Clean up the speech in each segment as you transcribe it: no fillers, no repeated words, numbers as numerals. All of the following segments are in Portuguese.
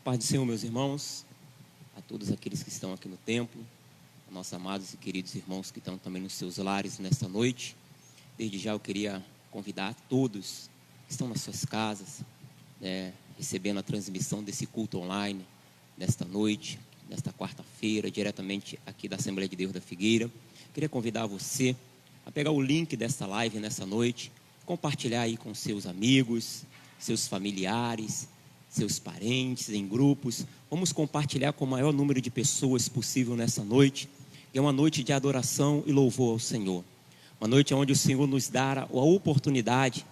Paz do Senhor, meus irmãos, a todos aqueles que estão aqui no templo, a nossos amados e queridos irmãos que estão também nos seus lares nesta noite. Desde já eu queria convidar todos que estão nas suas casas, recebendo a transmissão desse culto online, nesta noite, nesta quarta-feira, diretamente aqui da Assembleia de Deus da Figueira. Queria convidar você a pegar o link desta live nessa noite, compartilhar aí com seus amigos, seus familiares, seus parentes, em grupos. Vamos compartilhar com o maior número de pessoas possível nessa noite. É uma noite de adoração e louvor ao Senhor. Uma noite onde o Senhor nos dará a oportunidade,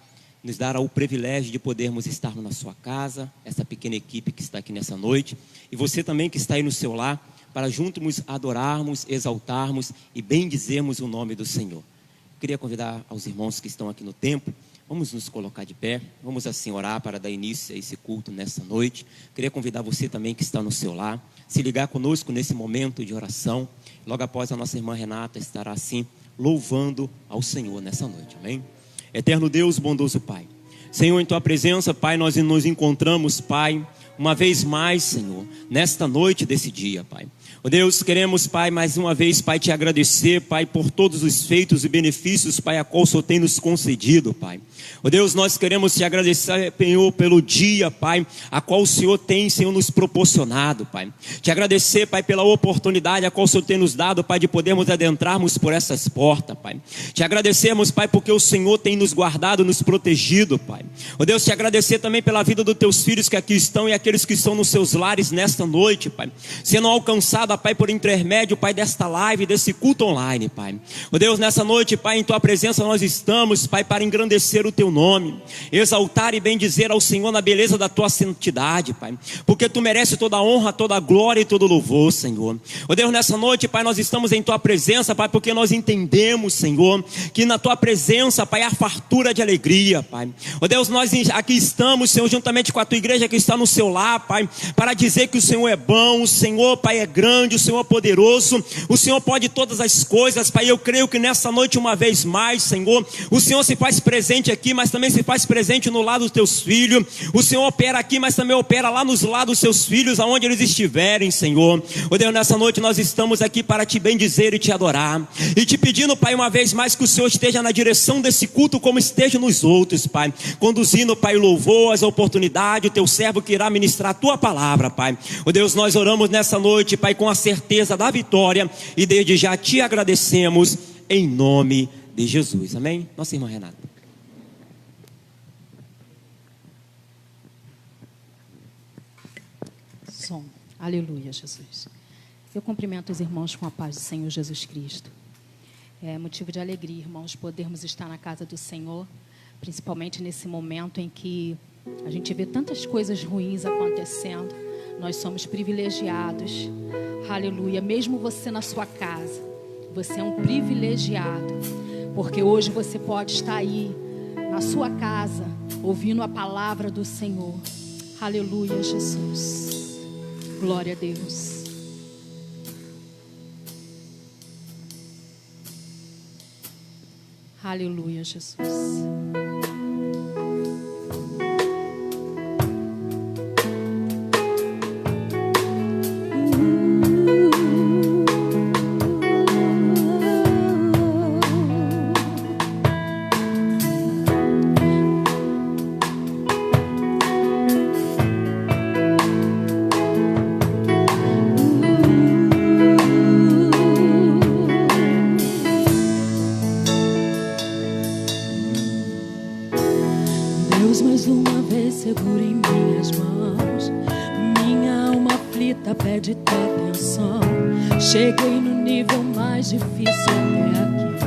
nos dará o privilégio de podermos estar na sua casa, essa pequena equipe que está aqui nessa noite, e você também que está aí no seu lar, para juntos adorarmos, exaltarmos e bendizermos o nome do Senhor. Queria convidar aos irmãos que estão aqui no templo, vamos nos colocar de pé, vamos assim orar para dar início a esse culto nessa noite. Queria convidar você também que está no seu lar, se ligar conosco nesse momento de oração. Logo após a nossa irmã Renata estará assim, louvando ao Senhor nessa noite, amém? Eterno Deus, bondoso Pai, Senhor, em Tua presença, Pai, nós nos encontramos, Pai, uma vez mais, Senhor, nesta noite desse dia, Pai. Ó Deus, queremos, Pai, mais uma vez, Pai, Te agradecer, Pai, por todos os feitos e benefícios, Pai, a qual o Senhor tem nos concedido, Pai. Ó Deus, nós queremos Te agradecer, Senhor, pelo dia, Pai, a qual o Senhor tem, Senhor, nos proporcionado, Pai. Te agradecer, Pai, pela oportunidade a qual o Senhor tem nos dado, Pai, de podermos adentrarmos por essas portas, Pai. Te agradecemos, Pai, porque o Senhor tem nos guardado, nos protegido, Pai. Ó Deus, Te agradecer também pela vida dos Teus filhos que aqui estão e aqueles que estão nos seus lares nesta noite, Pai, sendo alcançado, Pai, por intermédio, Pai, desta live, desse culto online, Pai. Ó Deus, nessa noite, Pai, em Tua presença nós estamos, Pai, para engrandecer o Teu nome, exaltar e bendizer ao Senhor na beleza da Tua santidade, Pai, porque Tu mereces toda a honra, toda a glória e todo o louvor, Senhor. Ó Deus, nessa noite, Pai, nós estamos em Tua presença, Pai, porque nós entendemos, Senhor, que na Tua presença, Pai, há fartura de alegria, Pai. Ó Deus, nós aqui estamos, Senhor, juntamente com a Tua igreja que está no seu lar, Pai, para dizer que o Senhor é bom, o Senhor, Pai, é grande, o Senhor é poderoso, o Senhor pode todas as coisas, Pai. Eu creio que nessa noite, uma vez mais, Senhor, o Senhor se faz presente aqui, mas também se faz presente no lado dos Teus filhos. O Senhor opera aqui, mas também opera lá nos lados dos Seus filhos, aonde eles estiverem, Senhor. Ó Deus, nessa noite nós estamos aqui para Te bendizer e Te adorar, e Te pedindo, Pai, uma vez mais que o Senhor esteja na direção desse culto, como esteja nos outros, Pai, conduzindo, Pai, o louvor, as oportunidades, o Teu servo que irá ministrar a Tua palavra, Pai. Ó Deus, nós oramos nessa noite, Pai, com a certeza da vitória, e desde já Te agradecemos em nome de Jesus, amém? Nossa irmã Renata. Som. Aleluia, Jesus. Eu cumprimento os irmãos com a paz do Senhor Jesus Cristo. É motivo de alegria, irmãos, podermos estar na casa do Senhor, principalmente nesse momento em que a gente vê tantas coisas ruins acontecendo. Nós somos privilegiados, aleluia. Mesmo você na sua casa, você é um privilegiado, porque hoje você pode estar aí na sua casa, ouvindo a palavra do Senhor. Aleluia, Jesus. Glória a Deus. Aleluia, Jesus. Segura em minhas mãos, minha alma aflita pede tua atenção. Cheguei no nível mais difícil até aqui.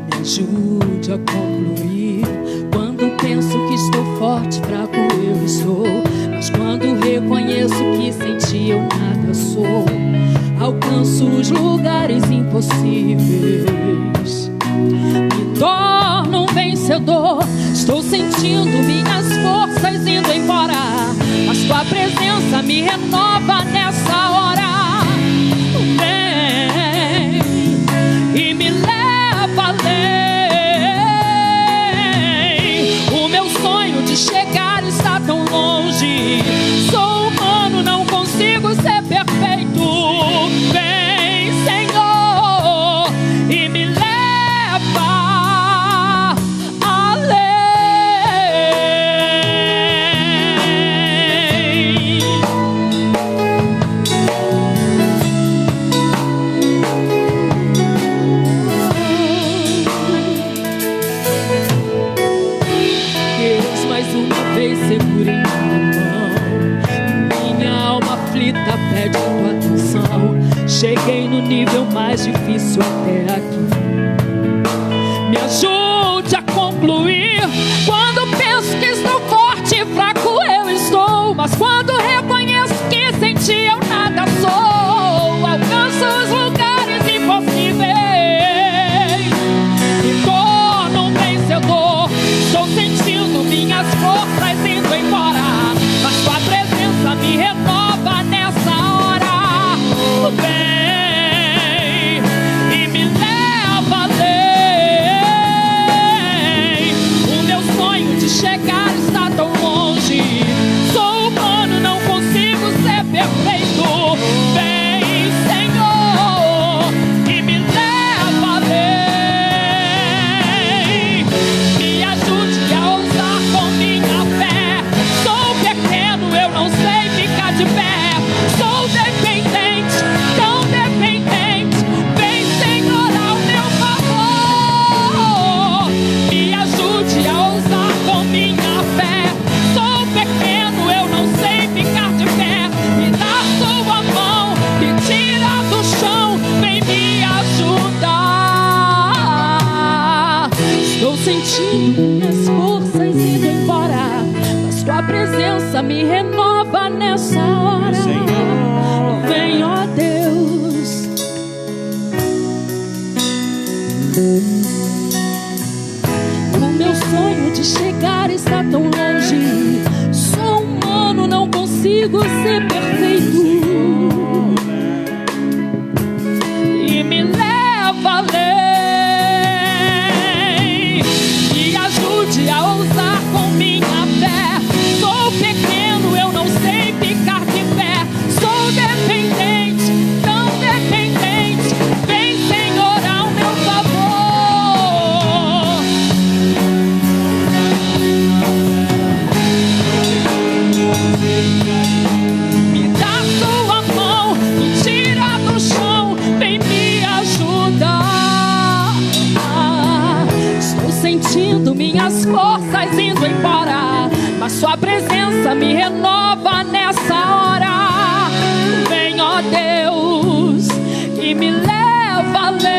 Me ajude a concluir. Quando penso que estou forte, fraco eu estou. Mas quando reconheço que sem ti eu nada sou, alcanço os lugares impossíveis. Me torno um vencedor. Estou sentindo minhas forças indo embora, mas tua presença me renova nessa hora. Vem e me leva além. O meu sonho de chegar está tão longe. Sou segura em minha mão. Minha alma aflita pede tua atenção. Cheguei no nível mais difícil até aqui. Me ajude a concluir. Quando penso que estou forte e fraco eu estou, mas quando reconheço que sem ti eu nada sou, alcanço os lugares impossíveis, me torno um vencedor. Estou sentindo minhas forças indo embora, mas tua presença me renova nessa hora. Vem e me leva além. O meu sonho de chegar está tão longe. Sou humano, não consigo ser perfeito. Vem, Senhor, e me leva além. Me ajude a ousar com minha fé. Sou pequeno, eu não sei ficar de pé. Sou dependente, tão dependente. Vem, Senhor, ao meu favor. Me ajude a ousar com minha fé. Sou pequeno, eu não sei ficar de pé. Me dá sua mão, me tira do chão. Vem me ajudar. Estou sentindo minhas forças indo embora, mas tua presença me renova nessa hora. Vem, ó Deus. O meu sonho de chegar está tão longe. Sou humano, não consigo ser perfeito. E me leva além. Me ajude a ousar com minha fé. Sou pequeno, eu não sei ficar de pé. Sou dependente, tão dependente. Vem, Senhor, ao meu favor. Me dá sua mão, me tira do chão. Vem me ajudar. Estou sentindo minhas forças indo embora, mas sua presença me renova nessa hora. Vem, ó Deus, e me leva além.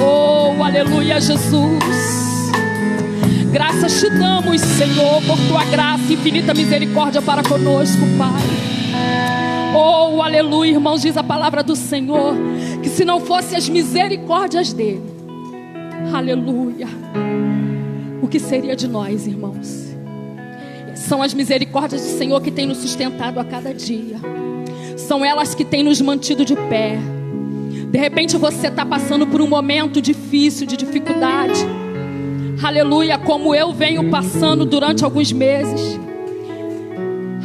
Oh, aleluia, Jesus. Graças te damos, Senhor, por tua graça e infinita misericórdia para conosco, Pai. Oh, aleluia, irmãos, diz a palavra do Senhor, que se não fossem as misericórdias dele, aleluia, o que seria de nós, irmãos? São as misericórdias do Senhor que tem nos sustentado a cada dia. São elas que têm nos mantido de pé. De repente você está passando por um momento difícil, de dificuldade. Aleluia, como eu venho passando durante alguns meses.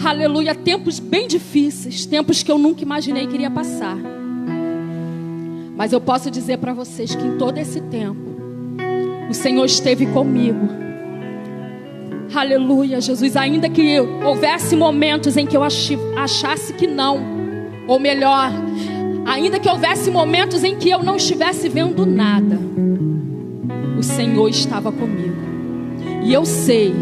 Aleluia, tempos bem difíceis, tempos que eu nunca imaginei que iria passar. Mas eu posso dizer para vocês que em todo esse tempo o Senhor esteve comigo. Aleluia, Jesus. Ainda que houvesse momentos em que eu achasse que não, ou melhor, ainda que houvesse momentos em que eu não estivesse vendo nada, o Senhor estava comigo. E eu sei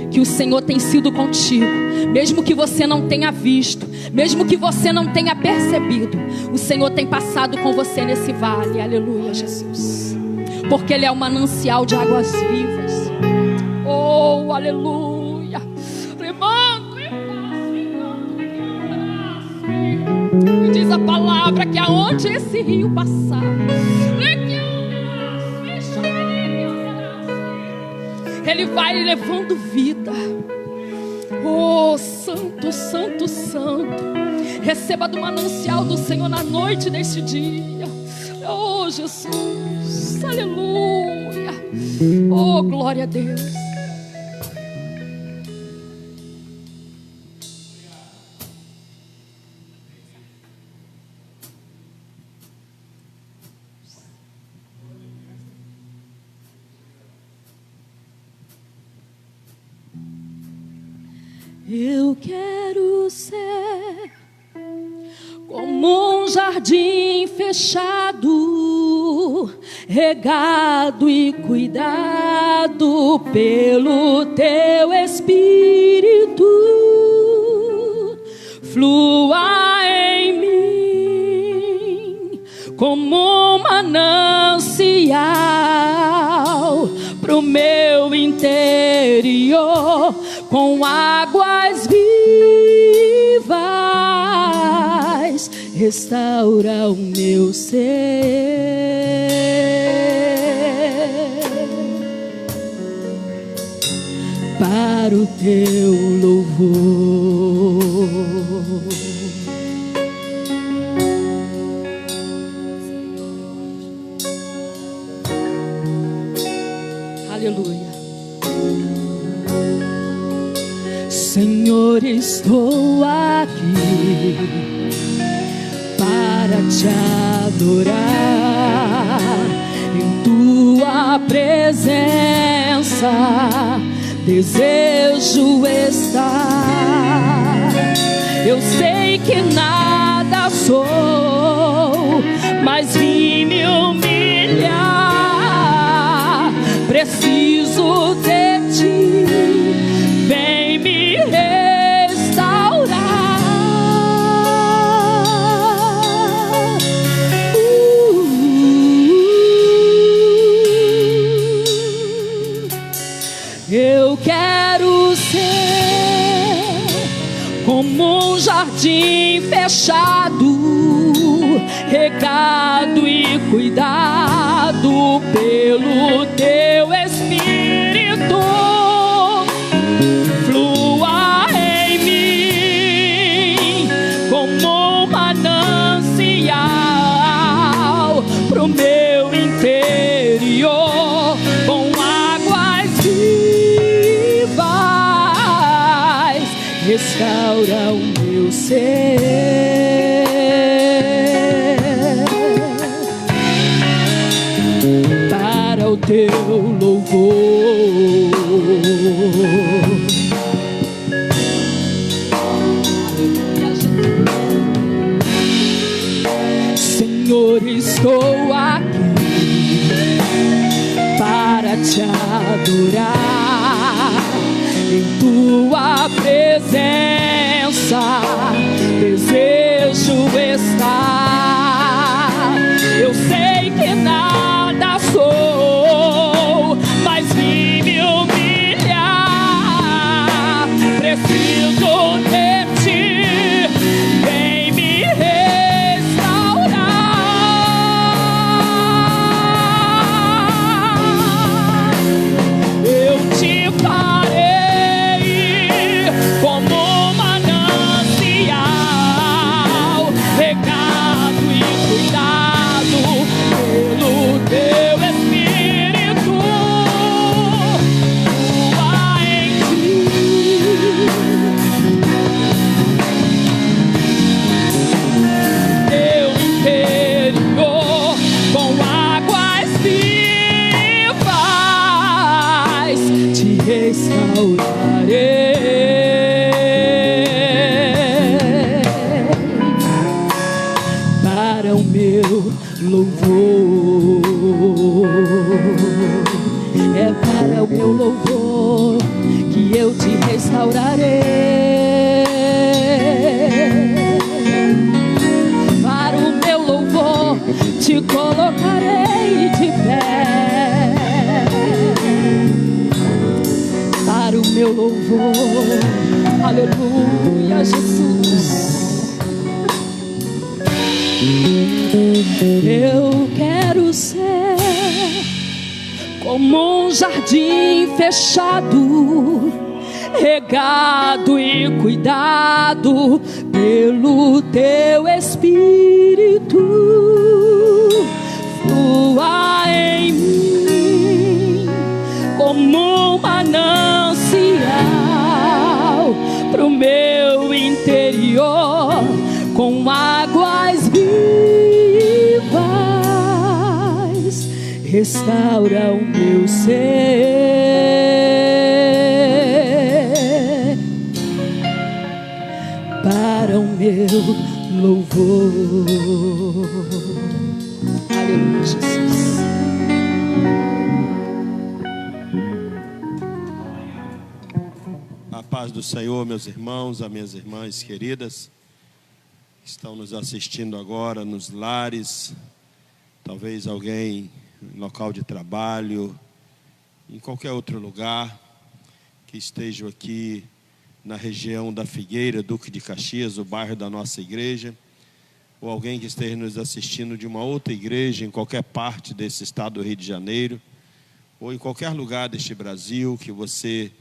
que o Senhor tem sido contigo, mesmo que você não tenha visto, mesmo que você não tenha percebido. O Senhor tem passado com você nesse vale. Aleluia, Jesus. Porque Ele é um manancial de águas vivas. Oh, aleluia. Levanto e faço. E diz a palavra que aonde esse rio passar, ele vai levando vida. Oh, santo, santo, santo. Receba do manancial do Senhor na noite deste dia. Oh, Jesus, aleluia. Oh, glória a Deus. Eu quero ser como um jardim fechado, regado e cuidado pelo teu Espírito, flua em mim como um manancial pro meu interior, com águas vivas, restaura o meu ser para o teu louvor. Aleluia. Senhor, estou aqui para te adorar. Em tua presença desejo estar. Eu sei que nada sou, mas vim me humilhar. Preciso de ti, vem me restaurar. Eu quero ser como um jardim fechado, regado e cuidado pelo teu Espírito, flua em mim como um manancial pro meu interior, com águas vivas, restaura o meu ser para o teu louvor. Senhor, estou aqui para te adorar. Em tua presença desejo estar. Eu sei que nada sou, mas vim me humilhar. Preciso de ti, vem me restaurar. Eu te farei como um manancial, regado e cuidado pelo teu Espírito, flua em ti, teu interior, com águas vivas, te restaurarei para o meu louvor. É para o meu louvor que eu te restaurarei. Para o meu louvor te colocarei de pé. Para o meu louvor, aleluia, Jesus. Eu quero ser como um jardim fechado, regado e cuidado pelo teu Espírito, flua em mim como um manancial pro meu interior, com águas vivas, restaura o meu ser para o meu louvor. Aleluia, Jesus. A paz do Senhor, meus irmãos, as minhas irmãs queridas, que estão nos assistindo agora nos lares, talvez alguém em local de trabalho, em qualquer outro lugar, que estejam aqui na região da Figueira, Duque de Caxias, o bairro da nossa igreja, ou alguém que esteja nos assistindo de uma outra igreja em qualquer parte desse estado do Rio de Janeiro, ou em qualquer lugar deste Brasil, que você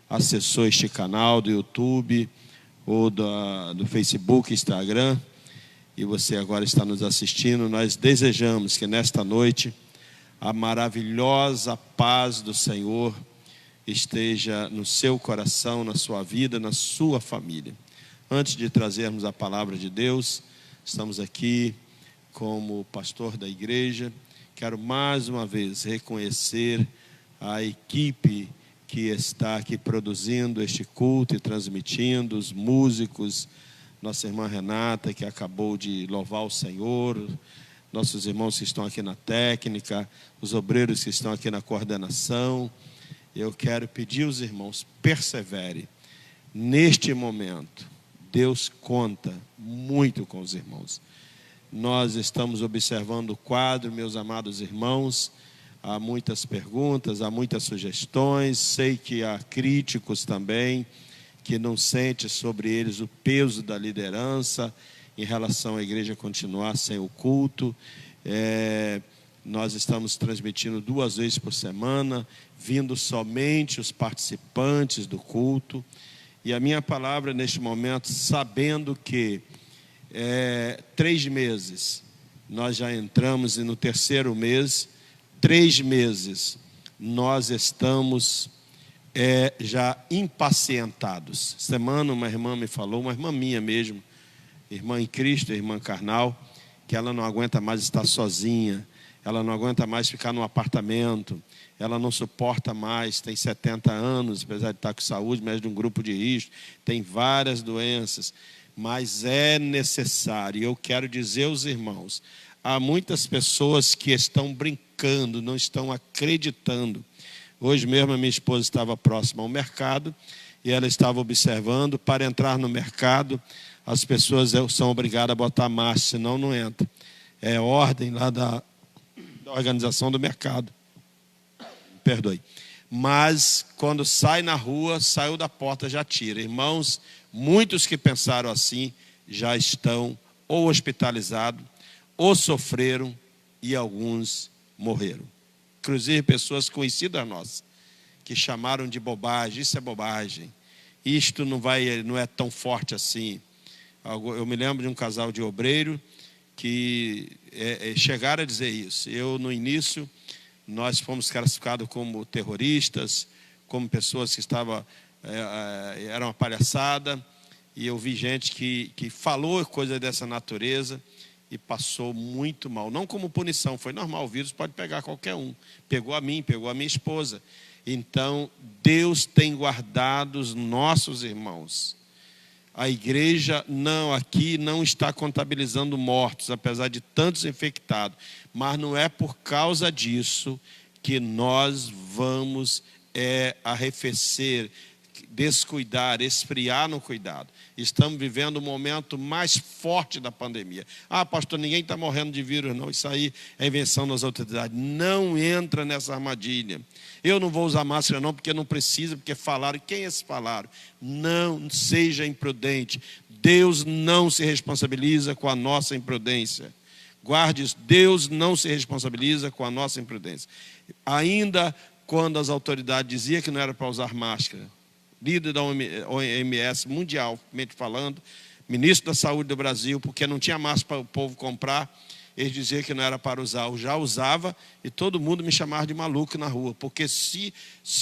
acessou este canal do YouTube, ou do Facebook, Instagram, e você agora está nos assistindo. Nós desejamos que nesta noite a maravilhosa paz do Senhor esteja no seu coração, na sua vida, na sua família. Antes de trazermos a palavra de Deus, estamos aqui como pastor da igreja. Quero mais uma vez reconhecer a equipe que está aqui produzindo este culto e transmitindo, os músicos, nossa irmã Renata, que acabou de louvar o Senhor, nossos irmãos que estão aqui na técnica, os obreiros que estão aqui na coordenação. Eu quero pedir aos irmãos, persevere. Neste momento, Deus conta muito com os irmãos. Nós estamos observando o quadro, meus amados irmãos. Há muitas perguntas, há muitas sugestões. Sei que há críticos também, que não sente sobre eles o peso da liderança em relação à igreja continuar sem o culto. Nós estamos transmitindo 2 vezes por semana, vindo somente os participantes do culto. E a minha palavra neste momento, sabendo que 3 meses, nós já entramos no 3º mês, 3 meses, nós estamos já impacientados. Semana uma irmã me falou, uma irmã minha mesmo, irmã em Cristo, irmã carnal, que ela não aguenta mais estar sozinha, ela não aguenta mais ficar num apartamento, ela não suporta mais, tem 70 anos, apesar de estar com saúde, mas de um grupo de risco, tem várias doenças, mas é necessário. Eu quero dizer aos irmãos, há muitas pessoas que estão brincando, não estão acreditando. Hoje mesmo a minha esposa estava próxima ao mercado e ela estava observando, para entrar no mercado, as pessoas são obrigadas a botar máscara, senão não entra. É ordem lá da organização do mercado. Perdoe. Mas quando sai na rua, saiu da porta, já tira. Irmãos, muitos que pensaram assim já estão ou hospitalizados, ou sofreram, e alguns morreram. Inclusive pessoas conhecidas nossas, que chamaram de bobagem. Isso é bobagem. Isto não é tão forte assim. Eu me lembro de um casal de obreiro que chegaram a dizer isso. No início, nós fomos classificados como terroristas, como pessoas que eram uma palhaçada, e eu vi gente que falou coisa dessa natureza e passou muito mal. Não como punição, foi normal, o vírus pode pegar qualquer um. Pegou a mim, pegou a minha esposa. Então, Deus tem guardado os nossos irmãos. A igreja aqui não está contabilizando mortos, apesar de tantos infectados. Mas não é por causa disso que nós vamos arrefecer, descuidar, esfriar no cuidado. Estamos vivendo o momento mais forte da pandemia. Pastor, ninguém está morrendo de vírus, não. Isso aí é invenção das autoridades. Não entra nessa armadilha. Eu não vou usar máscara não, porque não precisa, porque falaram. Quem é falaram? Não seja imprudente. Deus não se responsabiliza com a nossa imprudência. Guarde isso. Deus não se responsabiliza com a nossa imprudência. Ainda quando as autoridades diziam que não era para usar máscara, líder da OMS mundialmente falando, ministro da Saúde do Brasil, porque não tinha máscara para o povo comprar, eles diziam que não era para usar. Eu já usava e todo mundo me chamava de maluco na rua, porque se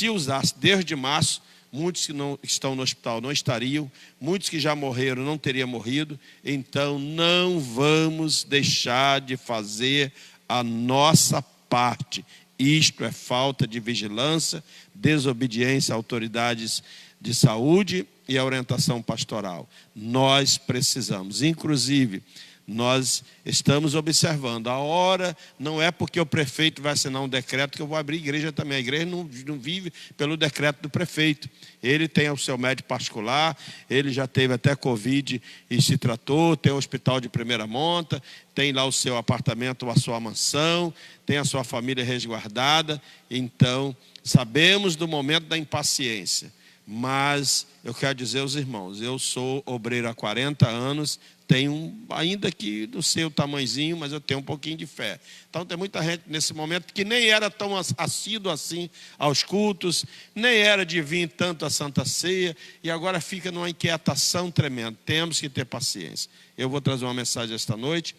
usasse desde março, muitos que não estão no hospital não estariam, muitos que já morreram não teriam morrido. Então não vamos deixar de fazer a nossa parte. Isto é falta de vigilância, desobediência a autoridades de saúde e a orientação pastoral. Nós precisamos, inclusive, nós estamos observando. A hora não é porque o prefeito vai assinar um decreto que eu vou abrir igreja também. A igreja não vive pelo decreto do prefeito. Ele tem o seu médico particular, ele já teve até Covid e se tratou, tem um hospital de primeira monta, tem lá o seu apartamento, a sua mansão, tem a sua família resguardada. Então, sabemos do momento da impaciência. Mas eu quero dizer aos irmãos, eu sou obreiro há 40 anos, tenho, ainda que não sei o tamanhozinho, mas eu tenho um pouquinho de fé. Então tem muita gente nesse momento que nem era tão assíduo assim aos cultos, nem era de vir tanto à Santa Ceia, e agora fica numa inquietação tremenda. Temos que ter paciência. Eu vou trazer uma mensagem esta noite,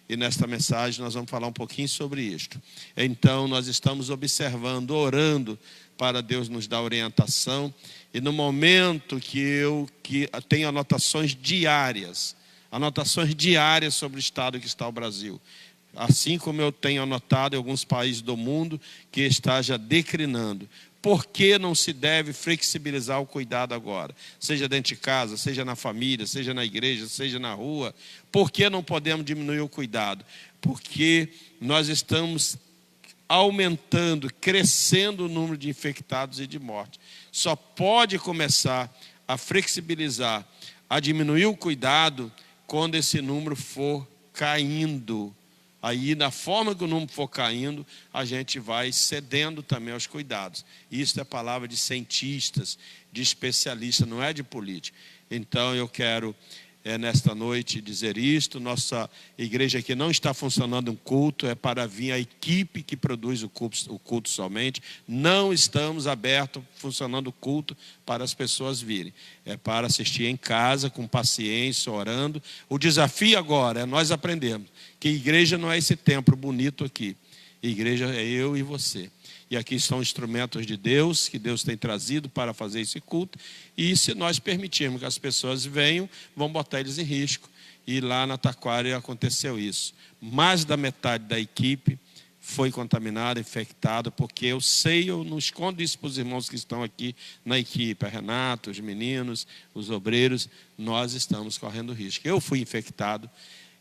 e nesta mensagem nós vamos falar um pouquinho sobre isto. Então nós estamos observando, orando para Deus nos dar orientação, e no momento que tenho anotações diárias sobre o estado que está o Brasil. Assim como eu tenho anotado em alguns países do mundo que está já declinando. Por que não se deve flexibilizar o cuidado agora? Seja dentro de casa, seja na família, seja na igreja, seja na rua. Por que não podemos diminuir o cuidado? Porque nós estamos aumentando, crescendo o número de infectados e de mortes. Só pode começar a flexibilizar, a diminuir o cuidado quando esse número for caindo. Aí, na forma que o número for caindo, a gente vai cedendo também aos cuidados. Isso é palavra de cientistas, de especialistas, não é de política. Então, eu quero, nesta noite, dizer isto. Nossa igreja aqui não está funcionando um culto, é para vir a equipe que produz o culto somente. Não estamos abertos, funcionando o culto para as pessoas virem. É para assistir em casa, com paciência, orando. O desafio agora é nós aprendermos que igreja não é esse templo bonito aqui. Igreja é eu e você. E aqui são instrumentos de Deus, que Deus tem trazido para fazer esse culto. E se nós permitirmos que as pessoas venham, vão botar eles em risco. E lá na Taquara aconteceu isso. Mais da metade da equipe foi contaminada, infectada, porque eu não escondo isso para os irmãos que estão aqui na equipe, a Renato, os meninos, os obreiros, nós estamos correndo risco. Eu fui infectado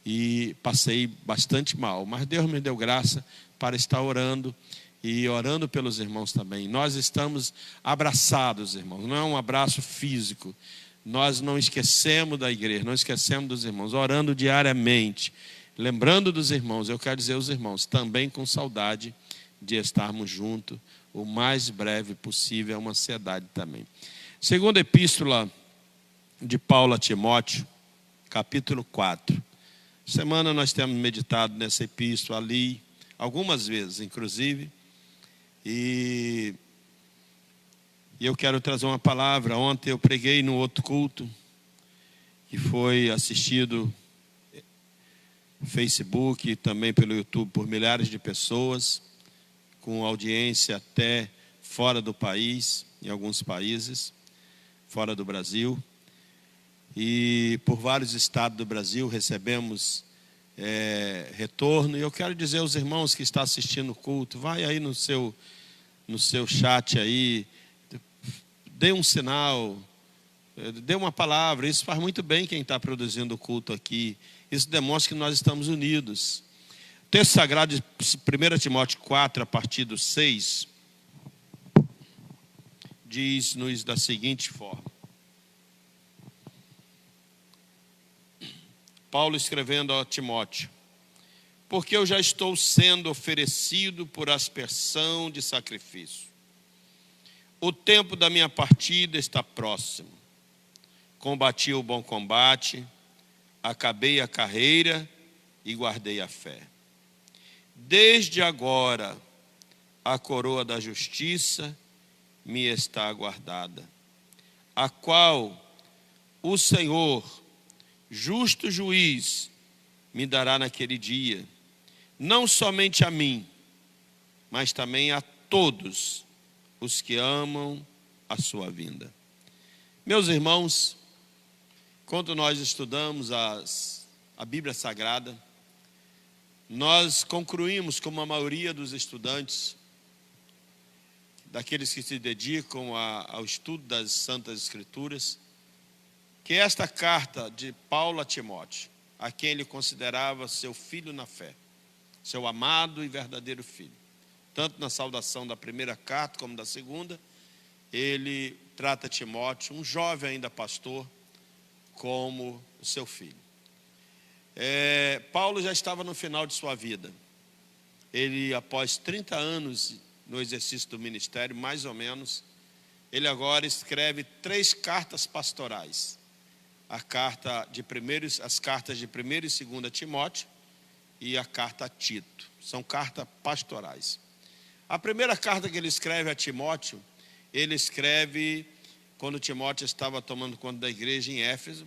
e passei bastante mal, mas Deus me deu graça para estar orando e orando pelos irmãos também. Nós estamos abraçados, irmãos, não é um abraço físico. Nós não esquecemos da igreja, não esquecemos dos irmãos, orando diariamente, lembrando dos irmãos. Eu quero dizer aos irmãos, também com saudade de estarmos juntos o mais breve possível, é uma ansiedade também. Segunda epístola de Paulo a Timóteo, capítulo 4. Semana nós temos meditado nessa epístola ali, algumas vezes, inclusive. E eu quero trazer uma palavra. Ontem eu preguei no outro culto, que foi assistido no Facebook e também pelo YouTube por milhares de pessoas, com audiência até fora do país, em alguns países, fora do Brasil. E por vários estados do Brasil recebemos retorno. E eu quero dizer aos irmãos que estão assistindo o culto, vai aí no seu chat aí, dê um sinal, dê uma palavra. Isso faz muito bem quem está produzindo o culto aqui. Isso demonstra que nós estamos unidos. O texto sagrado de 1 Timóteo 4, a partir do 6, diz-nos da seguinte forma. Paulo escrevendo a Timóteo: porque eu já estou sendo oferecido por aspersão de sacrifício. O tempo da minha partida está próximo. Combati o bom combate, acabei a carreira e guardei a fé. Desde agora, a coroa da justiça me está aguardada, a qual o Senhor, justo juiz, me dará naquele dia, não somente a mim, mas também a todos os que amam a sua vinda. Meus irmãos, quando nós estudamos a Bíblia Sagrada, nós concluímos, como a maioria dos estudantes, daqueles que se dedicam ao estudo das Santas Escrituras, que esta carta de Paulo a Timóteo, a quem ele considerava seu filho na fé, seu amado e verdadeiro filho, tanto na saudação da primeira carta como da segunda, ele trata Timóteo, um jovem ainda pastor, como o seu filho. Paulo já estava no final de sua vida. Ele, após 30 anos no exercício do ministério, mais ou menos, ele agora escreve 3 cartas pastorais. As cartas de 1ª e 2ª Timóteo e a carta a Tito. São cartas pastorais. A primeira carta que ele escreve a Timóteo, ele escreve quando Timóteo estava tomando conta da igreja em Éfeso.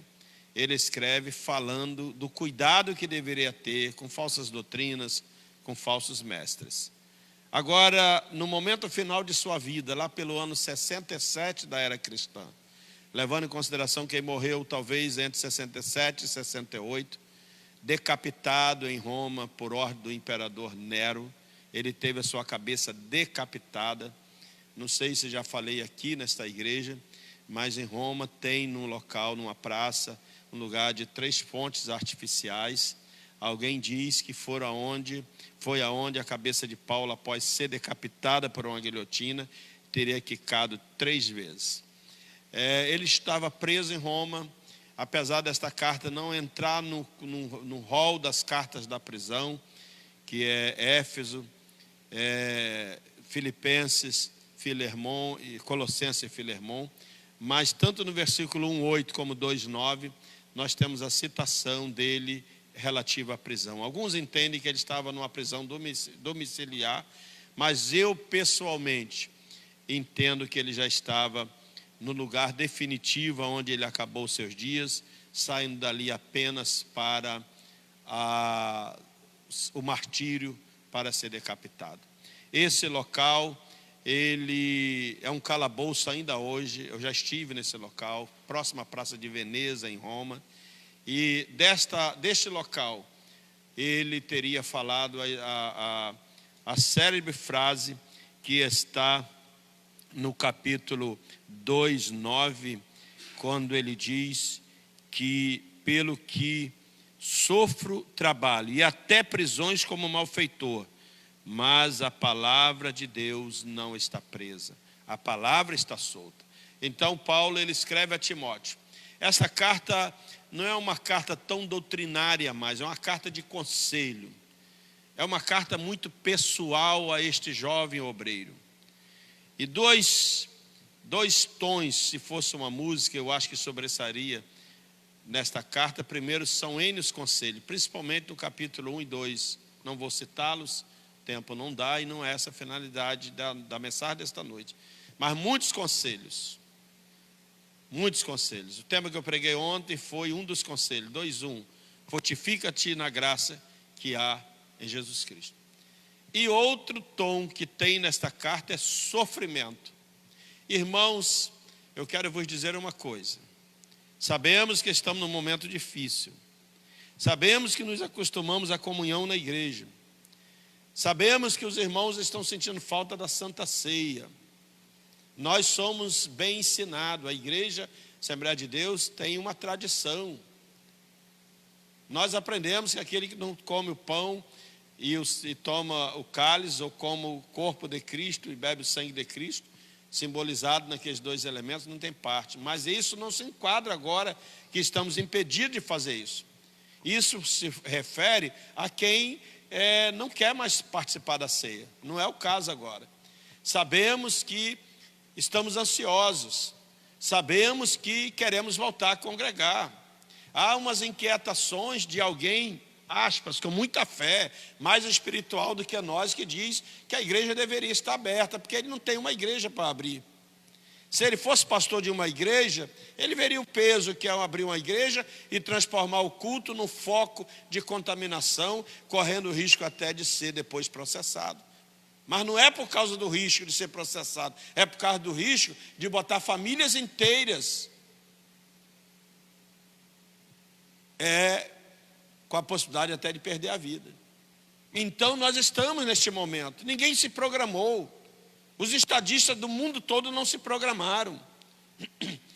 Ele escreve falando do cuidado que deveria ter com falsas doutrinas, com falsos mestres. Agora, no momento final de sua vida, lá pelo ano 67 da era cristã, levando em consideração que ele morreu talvez entre 67 e 68, decapitado em Roma por ordem do imperador Nero. Ele teve a sua cabeça decapitada. Não sei se já falei aqui nesta igreja, mas em Roma tem num local, numa praça, um lugar de 3 fontes artificiais. Alguém diz que foi aonde a cabeça de Paulo, após ser decapitada por uma guilhotina, teria quicado 3 vezes. Ele estava preso em Roma, apesar desta carta não entrar no rol das cartas da prisão, que é Éfeso, Filipenses, Filemon, Colossenses e Filemon, mas tanto no versículo 1:8 como 2:9, nós temos a citação dele relativa à prisão. Alguns entendem que ele estava numa prisão domiciliar, mas eu pessoalmente entendo que ele já estava no lugar definitivo onde ele acabou seus dias, saindo dali apenas para o martírio, para ser decapitado. Esse local, ele é um calabouço ainda hoje. Eu já estive nesse local, próximo à Praça de Veneza, em Roma. E deste local, ele teria falado a célebre frase que está no capítulo 2:9, quando ele diz que pelo que sofro trabalho e até prisões como malfeitor, mas a palavra de Deus não está presa, a palavra está solta. Então Paulo, ele escreve a Timóteo. Essa carta não é uma carta tão doutrinária mais, é uma carta de conselho. É uma carta muito pessoal a este jovem obreiro. E dois tons, se fosse uma música, eu acho que sobressaria nesta carta. Primeiro são N os conselhos, principalmente no capítulo 1 e 2. Não vou citá-los, o tempo não dá e não é essa a finalidade da mensagem desta noite. Mas muitos conselhos. Muitos conselhos. O tema que eu preguei ontem foi um dos conselhos, 2:1. Fortifica-te na graça que há em Jesus Cristo. E outro tom que tem nesta carta é sofrimento. Irmãos, eu quero vos dizer uma coisa. Sabemos que estamos num momento difícil. Sabemos que nos acostumamos à comunhão na igreja. Sabemos que os irmãos estão sentindo falta da Santa Ceia. Nós somos bem ensinados. A igreja Assembleia de Deus tem uma tradição. Nós aprendemos que aquele que não come o pão e toma o cálice, ou come o corpo de Cristo e bebe o sangue de Cristo, simbolizado naqueles 2 elementos, não tem parte. Mas isso não se enquadra agora que estamos impedidos de fazer isso. Isso se refere a quem não quer mais participar da ceia. Não é o caso agora. Sabemos que estamos ansiosos. Sabemos que queremos voltar a congregar. Há umas inquietações de alguém, aspas, com muita fé, mais espiritual do que nós, que diz que a igreja deveria estar aberta, porque ele não tem uma igreja para abrir. Se ele fosse pastor de uma igreja, ele veria o peso que é abrir uma igreja e transformar o culto num foco de contaminação, correndo o risco até de ser depois processado. Mas não é por causa do risco de ser processado, é por causa do risco de botar famílias inteiras com a possibilidade até de perder a vida. Então nós estamos neste momento. Ninguém se programou. Os estadistas do mundo todo não se programaram.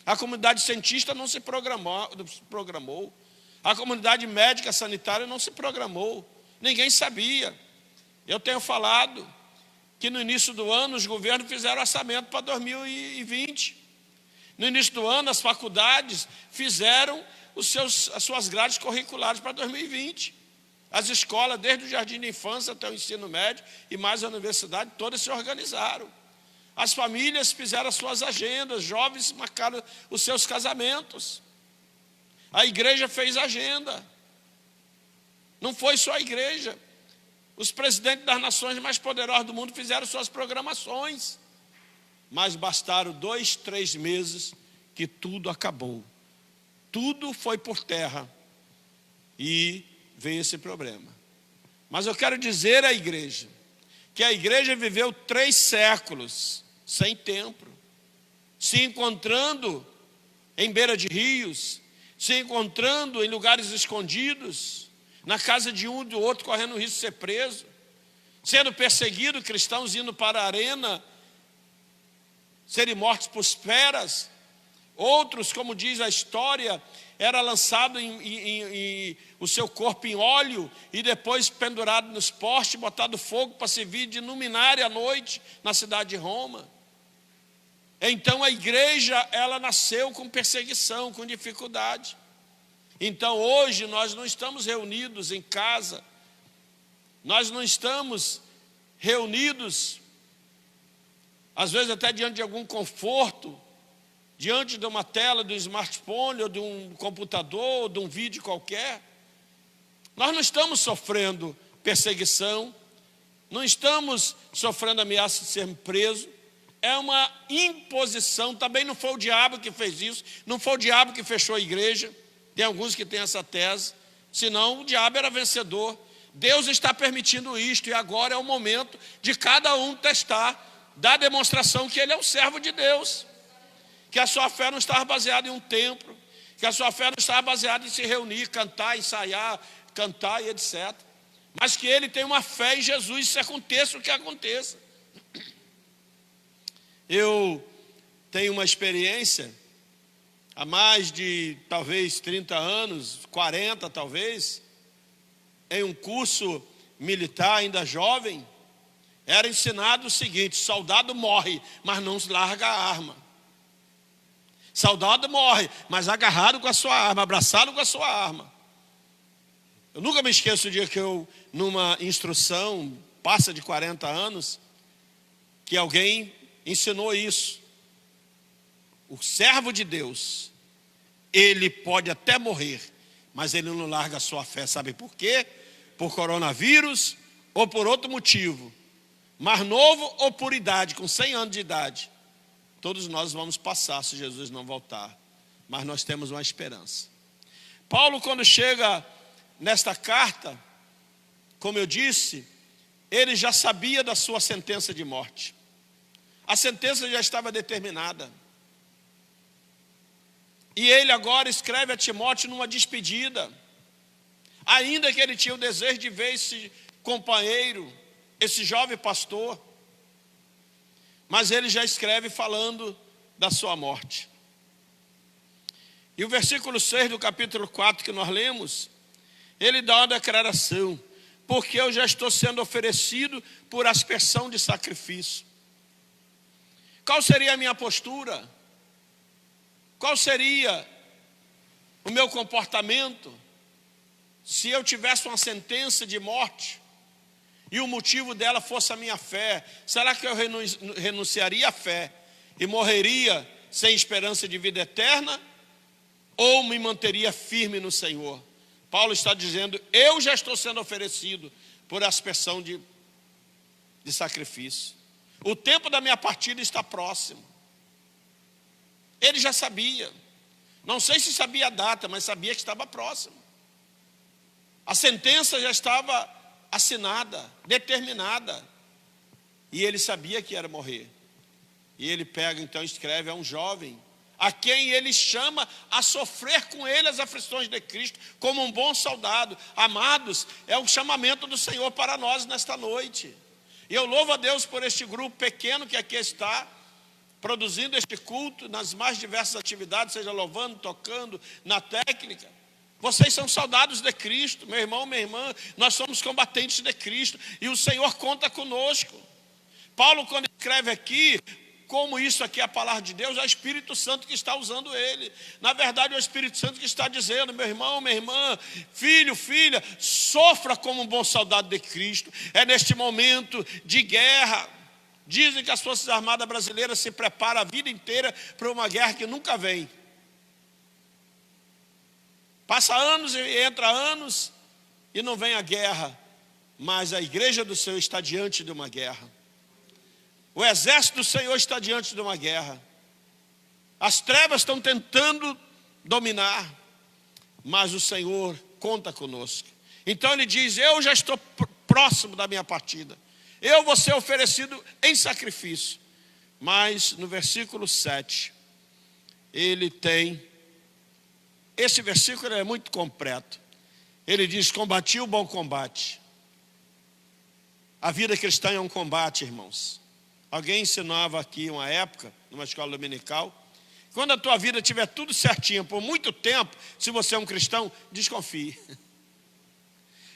A comunidade cientista não se programou. A comunidade médica sanitária não se programou. Ninguém sabia. Eu tenho falado que no início do ano os governos fizeram orçamento para 2020. No início do ano as faculdades fizeram as suas grades curriculares para 2020. As escolas, desde o jardim de infância até o ensino médio e mais a universidade, todas se organizaram. As famílias fizeram as suas agendas, jovens marcaram os seus casamentos. A igreja fez agenda. Não foi só a igreja. Os presidentes das nações mais poderosas do mundo fizeram suas programações. Mas bastaram 2, 3 meses que tudo acabou. Tudo foi por terra. E veio esse problema. Mas eu quero dizer à igreja que a igreja viveu 3 séculos sem templo, se encontrando em beira de rios, se encontrando em lugares escondidos, na casa de um e do outro, correndo o risco de ser preso, sendo perseguido, cristãos indo para a arena, serem mortos por feras. Outros, como diz a história, era lançado o seu corpo em óleo e depois pendurado nos postes, botado fogo para servir de luminária à noite na cidade de Roma. Então a igreja, ela nasceu com perseguição, com dificuldade. Então hoje nós não estamos reunidos em casa, nós não estamos reunidos, às vezes até diante de algum conforto, diante de uma tela do smartphone, ou de um computador, ou de um vídeo qualquer. Nós não estamos sofrendo perseguição, não estamos sofrendo ameaça de ser preso. É uma imposição. Também não foi o diabo que fez isso, não foi o diabo que fechou a igreja. Tem alguns que têm essa tese, senão o diabo era vencedor. Deus está permitindo isto, e agora é o momento de cada um testar, dar demonstração que ele é um servo de Deus, que a sua fé não estava baseada em um templo, que a sua fé não estava baseada em se reunir, cantar, ensaiar, cantar e etc. Mas que ele tem uma fé em Jesus, se aconteça o que aconteça. Eu tenho uma experiência há mais de talvez 30 anos, 40 talvez, em um curso militar ainda jovem, era ensinado o seguinte: soldado morre, mas não larga a arma. Soldado morre, mas agarrado com a sua arma, abraçado com a sua arma. Eu nunca me esqueço o dia que eu, numa instrução, passa de 40 anos, que alguém ensinou isso. O servo de Deus, ele pode até morrer, mas ele não larga a sua fé. Sabe por quê? Por coronavírus ou por outro motivo. Mar novo ou por idade, com 100 anos de idade. Todos nós vamos passar se Jesus não voltar. Mas nós temos uma esperança. Paulo, quando chega nesta carta, como eu disse, ele já sabia da sua sentença de morte. A sentença já estava determinada. E ele agora escreve a Timóteo numa despedida. Ainda que ele tinha o desejo de ver esse companheiro, esse jovem pastor, mas ele já escreve falando da sua morte. E o versículo 6 do capítulo 4 que nós lemos, ele dá uma declaração: porque eu já estou sendo oferecido por aspersão de sacrifício. Qual seria a minha postura? Qual seria o meu comportamento se eu tivesse uma sentença de morte e o motivo dela fosse a minha fé? Será que eu renunciaria à fé e morreria sem esperança de vida eterna? Ou me manteria firme no Senhor? Paulo está dizendo: eu já estou sendo oferecido por aspersão de sacrifício. O tempo da minha partida está próximo. Ele já sabia. Não sei se sabia a data, mas sabia que estava próximo. A sentença já estava assinada, determinada. E ele sabia que ia morrer. E ele pega, então, escreve a um jovem, a quem ele chama a sofrer com ele as aflições de Cristo, como um bom soldado. Amados, é o chamamento do Senhor para nós nesta noite. E eu louvo a Deus por este grupo pequeno que aqui está, produzindo este culto nas mais diversas atividades, seja louvando, tocando, na técnica. Vocês são soldados de Cristo, meu irmão, minha irmã, nós somos combatentes de Cristo, e o Senhor conta conosco. Paulo, quando escreve aqui, como isso aqui é a palavra de Deus, é o Espírito Santo que está usando ele. Na verdade, é o Espírito Santo que está dizendo: meu irmão, minha irmã, filho, filha, sofra como um bom soldado de Cristo. É neste momento de guerra. Dizem que as Forças Armadas Brasileiras se preparam a vida inteira para uma guerra que nunca vem. Passa anos e entra anos e não vem a guerra. Mas a igreja do Senhor está diante de uma guerra. O exército do Senhor está diante de uma guerra. As trevas estão tentando dominar, mas o Senhor conta conosco. Então ele diz: eu já estou próximo da minha partida. Eu vou ser oferecido em sacrifício. Mas no versículo 7, ele tem... Esse versículo é muito completo. Ele diz: combati o bom combate. A vida cristã é um combate, irmãos. Alguém ensinava aqui uma época, numa escola dominical, quando a tua vida estiver tudo certinho por muito tempo, se você é um cristão, desconfie.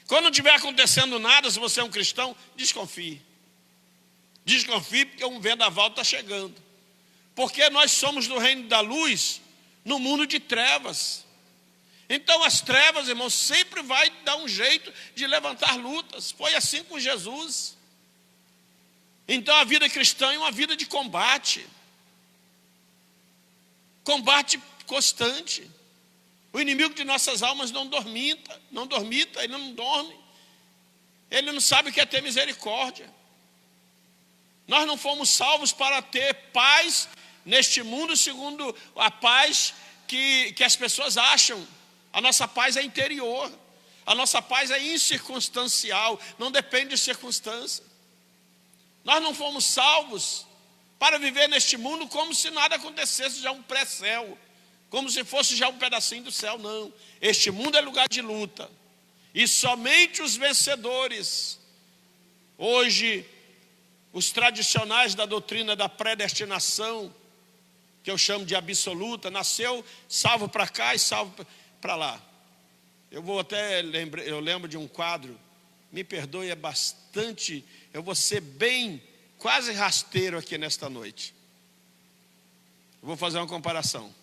Quando não estiver acontecendo nada, se você é um cristão, desconfie. Desconfie porque um vendaval está chegando. Porque nós somos do reino da luz, no mundo de trevas. Então as trevas, irmãos, sempre vai dar um jeito de levantar lutas. Foi assim com Jesus. Então a vida cristã é uma vida de combate. Combate constante. O inimigo de nossas almas não dormita, ele não dorme. Ele não sabe o que é ter misericórdia. Nós não fomos salvos para ter paz neste mundo segundo a paz que as pessoas acham. A nossa paz é interior. A nossa paz é incircunstancial, não depende de circunstância. Nós não fomos salvos para viver neste mundo como se nada acontecesse, já um pré-céu, como se fosse já um pedacinho do céu. Não, este mundo é lugar de luta, e somente os vencedores. Hoje, os tradicionais da doutrina da predestinação, que eu chamo de absoluta, nasceu salvo para cá e salvo para lá. Eu lembro de um quadro, me perdoe, é bastante... Eu vou ser bem, quase rasteiro aqui nesta noite. Eu vou fazer uma comparação.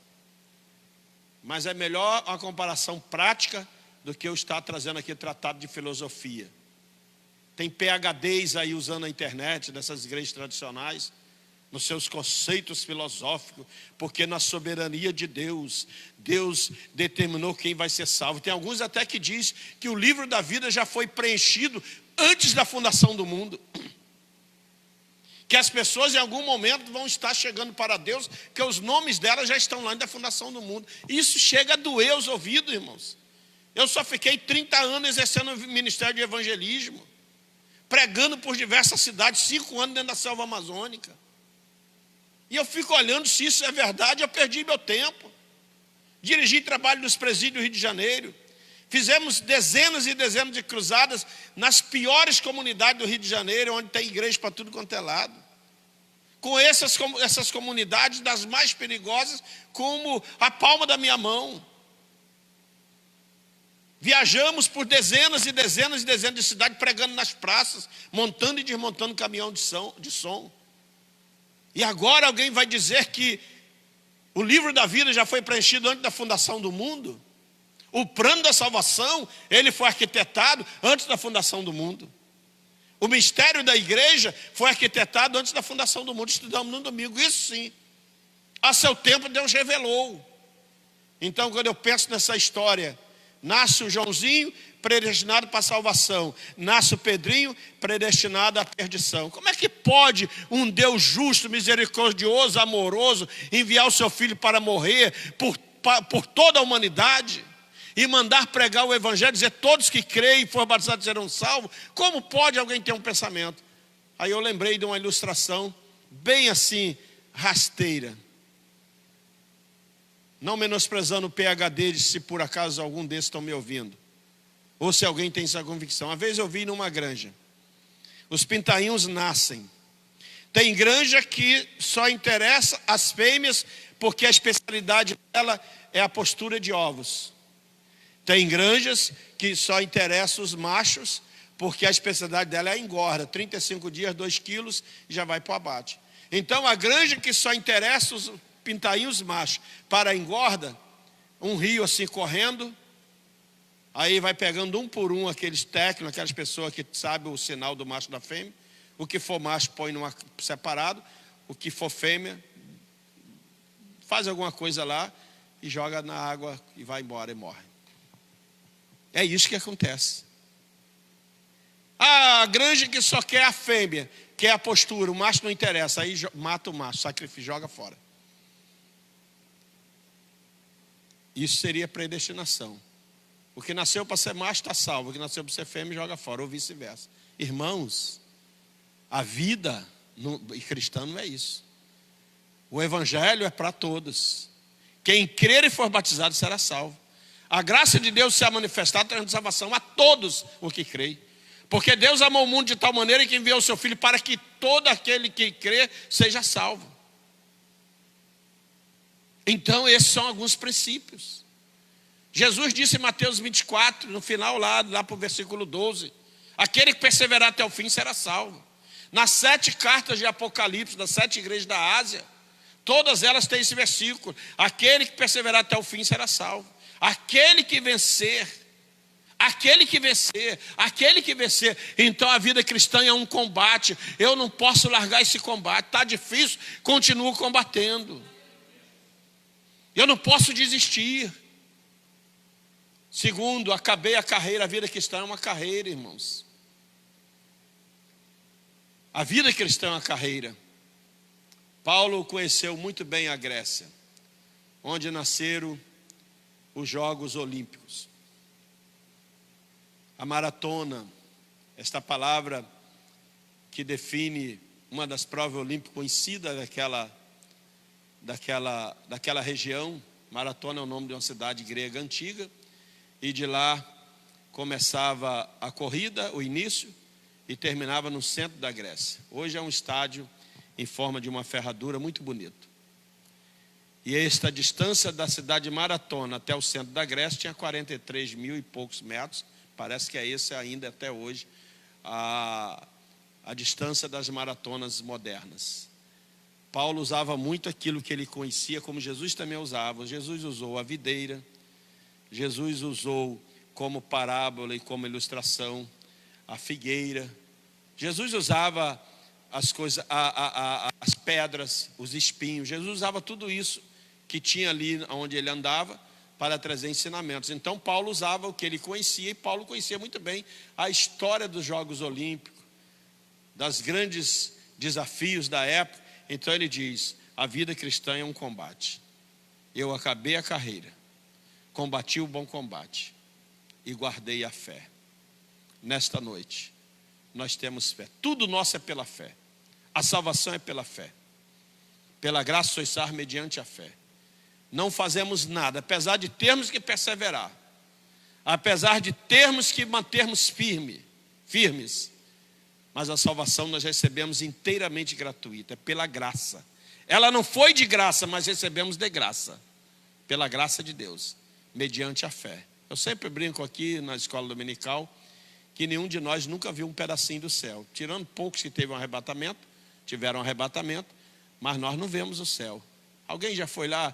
Mas é melhor uma comparação prática do que eu estar trazendo aqui tratado de filosofia. Tem PhDs aí usando a internet, dessas igrejas tradicionais, nos seus conceitos filosóficos, porque na soberania de Deus, Deus determinou quem vai ser salvo. Tem alguns até que diz que o livro da vida já foi preenchido antes da fundação do mundo. Que as pessoas em algum momento vão estar chegando para Deus, que os nomes delas já estão lá da fundação do mundo. Isso chega a doer os ouvidos, irmãos. Eu só fiquei 30 anos exercendo o ministério de evangelismo, pregando por diversas cidades, 5 anos dentro da selva amazônica. E eu fico olhando se isso é verdade. Eu perdi meu tempo. Dirigi trabalho nos presídios do Rio de Janeiro. Fizemos dezenas e dezenas de cruzadas nas piores comunidades do Rio de Janeiro, onde tem igreja para tudo quanto é lado. Com essas comunidades das mais perigosas, como a palma da minha mão. Viajamos por dezenas e dezenas e dezenas de cidades, pregando nas praças, montando e desmontando caminhão de som. E agora alguém vai dizer que o livro da vida já foi preenchido antes da fundação do mundo? O plano da salvação, ele foi arquitetado antes da fundação do mundo. O mistério da igreja foi arquitetado antes da fundação do mundo. Estudamos no domingo, isso sim. A seu tempo Deus revelou. Então, quando eu penso nessa história, nasce o Joãozinho, predestinado para a salvação. Nasce o Pedrinho, predestinado à perdição. Como é que pode um Deus justo, misericordioso, amoroso, enviar o seu filho para morrer por toda a humanidade? E mandar pregar o evangelho, dizer todos que creem e for batizados serão salvos? Como pode alguém ter um pensamento? Aí eu lembrei de uma ilustração bem assim, rasteira. Não menosprezando o PhD, se por acaso algum desses estão me ouvindo. Ou se alguém tem essa convicção. Uma vez eu vi numa granja. Os pintainhos nascem. Tem granja que só interessa as fêmeas, porque a especialidade dela é a postura de ovos. Tem granjas que só interessam os machos, porque a especialidade dela é a engorda. 35 dias, 2 quilos, e já vai para o abate. Então, a granja que só interessa os pintainhos machos para a engorda, um rio assim correndo, aí vai pegando um por um aqueles técnicos, aquelas pessoas que sabem o sinal do macho da fêmea. O que for macho põe numa separado, o que for fêmea faz alguma coisa lá e joga na água e vai embora e morre. É isso que acontece. A granja que só quer a fêmea, quer a postura, o macho não interessa, aí mata o macho, sacrifica, joga fora. Isso seria predestinação. O que nasceu para ser macho está salvo, o que nasceu para ser fêmea joga fora, ou vice-versa. Irmãos, a vida cristã não é isso. O evangelho é para todos. Quem crer e for batizado será salvo. A graça de Deus será manifestada trazendo salvação a todos os que creem. Porque Deus amou o mundo de tal maneira que enviou o seu Filho para que todo aquele que crê seja salvo. Então esses são alguns princípios. Jesus disse em Mateus 24, no final lá para o versículo 12, aquele que perseverar até o fim será salvo. Nas 7 cartas de Apocalipse, das 7 igrejas da Ásia, todas elas têm esse versículo: aquele que perseverar até o fim será salvo. Aquele que vencer, aquele que vencer, aquele que vencer. Então a vida cristã é um combate. Eu não posso largar esse combate, está difícil, continuo combatendo. Eu não posso desistir. Segundo, acabei a carreira. A vida cristã é uma carreira, irmãos. A vida cristã é uma carreira. Paulo conheceu muito bem a Grécia, onde nasceram os Jogos Olímpicos. A maratona, esta palavra que define uma das provas olímpicas conhecidas daquela região. Maratona é o nome de uma cidade grega antiga, e de lá começava a corrida, o início, e terminava no centro da Grécia. Hoje é um estádio em forma de uma ferradura muito bonito. E esta distância da cidade de Maratona até o centro da Grécia tinha 43 mil e poucos metros. Parece que é esse ainda até hoje a distância das maratonas modernas. Paulo usava muito aquilo que ele conhecia, como Jesus também usava. Jesus usou a videira, Jesus usou como parábola e como ilustração a figueira. Jesus usava as coisas, as pedras, os espinhos. Jesus usava tudo isso que tinha ali onde ele andava para trazer ensinamentos. Então Paulo usava o que ele conhecia, e Paulo conhecia muito bem a história dos Jogos Olímpicos, das grandes desafios da época. Então ele diz: a vida cristã é um combate. Eu acabei a carreira, combati o bom combate e guardei a fé. Nesta noite nós temos fé. Tudo nosso é pela fé. A salvação é pela fé. Pela graça sois salvos mediante a fé. Não fazemos nada, apesar de termos que perseverar, apesar de termos que mantermos firmes, mas a salvação nós recebemos inteiramente gratuita, é pela graça. Ela não foi de graça, mas recebemos de graça, pela graça de Deus, mediante a fé. Eu sempre brinco aqui na escola dominical que nenhum de nós nunca viu um pedacinho do céu, tirando poucos que tiveram um arrebatamento, mas nós não vemos o céu. Alguém já foi lá,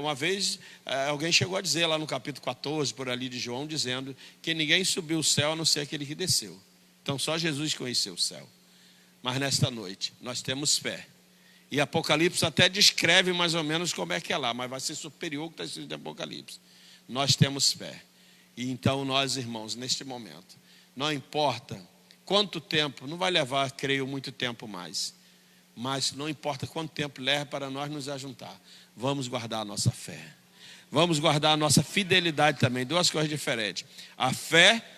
uma vez, alguém chegou a dizer lá no capítulo 14, por ali de João, dizendo que ninguém subiu o céu a não ser aquele que desceu. Então só Jesus conheceu o céu. Mas nesta noite nós temos fé. E Apocalipse até descreve mais ou menos como é que é lá, mas vai ser superior ao que está escrito em Apocalipse. Nós temos fé. E então nós, irmãos, neste momento, não importa quanto tempo, não vai levar, creio, muito tempo mais. Mas não importa quanto tempo leva para nós nos ajuntar, vamos guardar a nossa fé. Vamos guardar a nossa fidelidade também. Duas coisas diferentes: a fé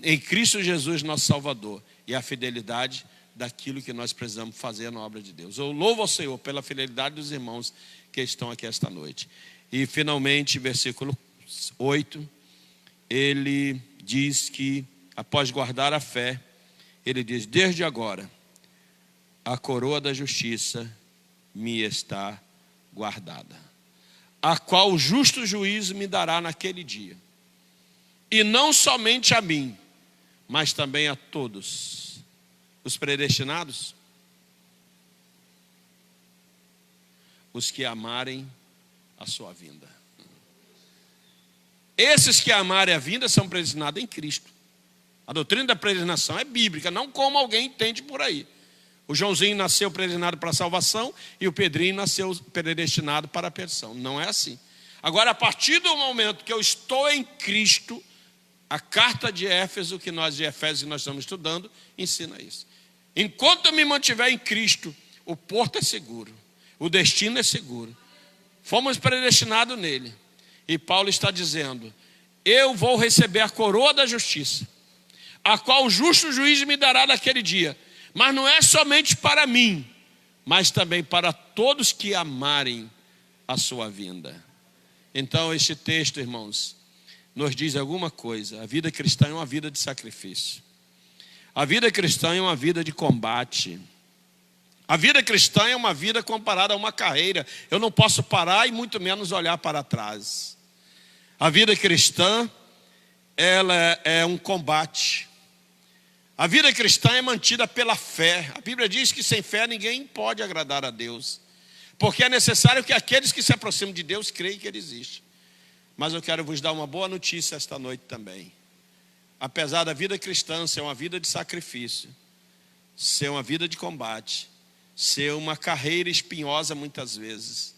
em Cristo Jesus, nosso Salvador, e a fidelidade daquilo que nós precisamos fazer na obra de Deus. Eu louvo ao Senhor pela fidelidade dos irmãos que estão aqui esta noite. E finalmente, versículo 8, ele diz que após guardar a fé, ele diz: desde agora a coroa da justiça me está guardada, a qual o justo juízo me dará naquele dia. E não somente a mim, mas também a todos os predestinados, os que amarem a sua vinda. Esses que amarem a vinda são predestinados em Cristo. A doutrina da predestinação é bíblica, não como alguém entende por aí. O Joãozinho nasceu predestinado para a salvação e o Pedrinho nasceu predestinado para a perdição. Não é assim. Agora, a partir do momento que eu estou em Cristo, a carta de Éfeso, de Efésios que nós estamos estudando, ensina isso. Enquanto eu me mantiver em Cristo, o porto é seguro, o destino é seguro. Fomos predestinados nele. E Paulo está dizendo: eu vou receber a coroa da justiça, a qual o justo juiz me dará naquele dia. Mas não é somente para mim, mas também para todos que amarem a sua vinda. Então este texto, irmãos, nos diz alguma coisa. A vida cristã é uma vida de sacrifício. A vida cristã é uma vida de combate. A vida cristã é uma vida comparada a uma carreira. Eu não posso parar e muito menos olhar para trás. A vida cristã, ela é um combate. A vida cristã é mantida pela fé. A Bíblia diz que sem fé ninguém pode agradar a Deus, porque é necessário que aqueles que se aproximam de Deus creem que Ele existe. Mas eu quero vos dar uma boa notícia esta noite também. Apesar da vida cristã ser uma vida de sacrifício, ser uma vida de combate, ser uma carreira espinhosa muitas vezes,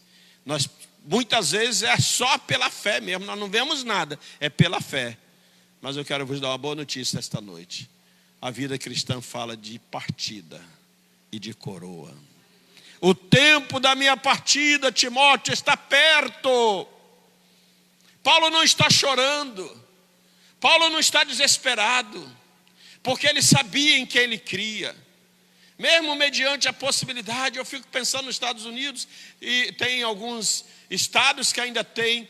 muitas vezes é só pela fé mesmo, nós não vemos nada, é pela fé. Mas eu quero vos dar uma boa notícia esta noite. A vida cristã fala de partida e de coroa. O tempo da minha partida, Timóteo, está perto. Paulo não está chorando. Paulo não está desesperado, porque ele sabia em quem ele cria. Mesmo mediante a possibilidade, eu fico pensando nos Estados Unidos, e tem alguns estados que ainda têm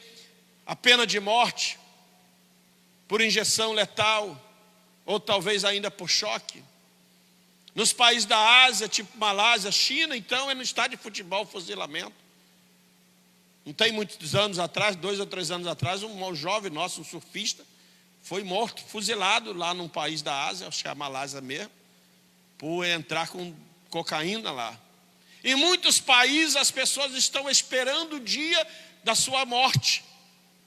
a pena de morte por injeção letal, ou talvez ainda por choque. Nos países da Ásia, tipo Malásia, China, então é no estádio de futebol, fuzilamento. Não tem muitos anos atrás, 2 ou 3 anos atrás, um jovem nosso, um surfista, foi morto, fuzilado lá num país da Ásia, acho que é a Malásia mesmo, por entrar com cocaína lá. Em muitos países as pessoas estão esperando o dia da sua morte,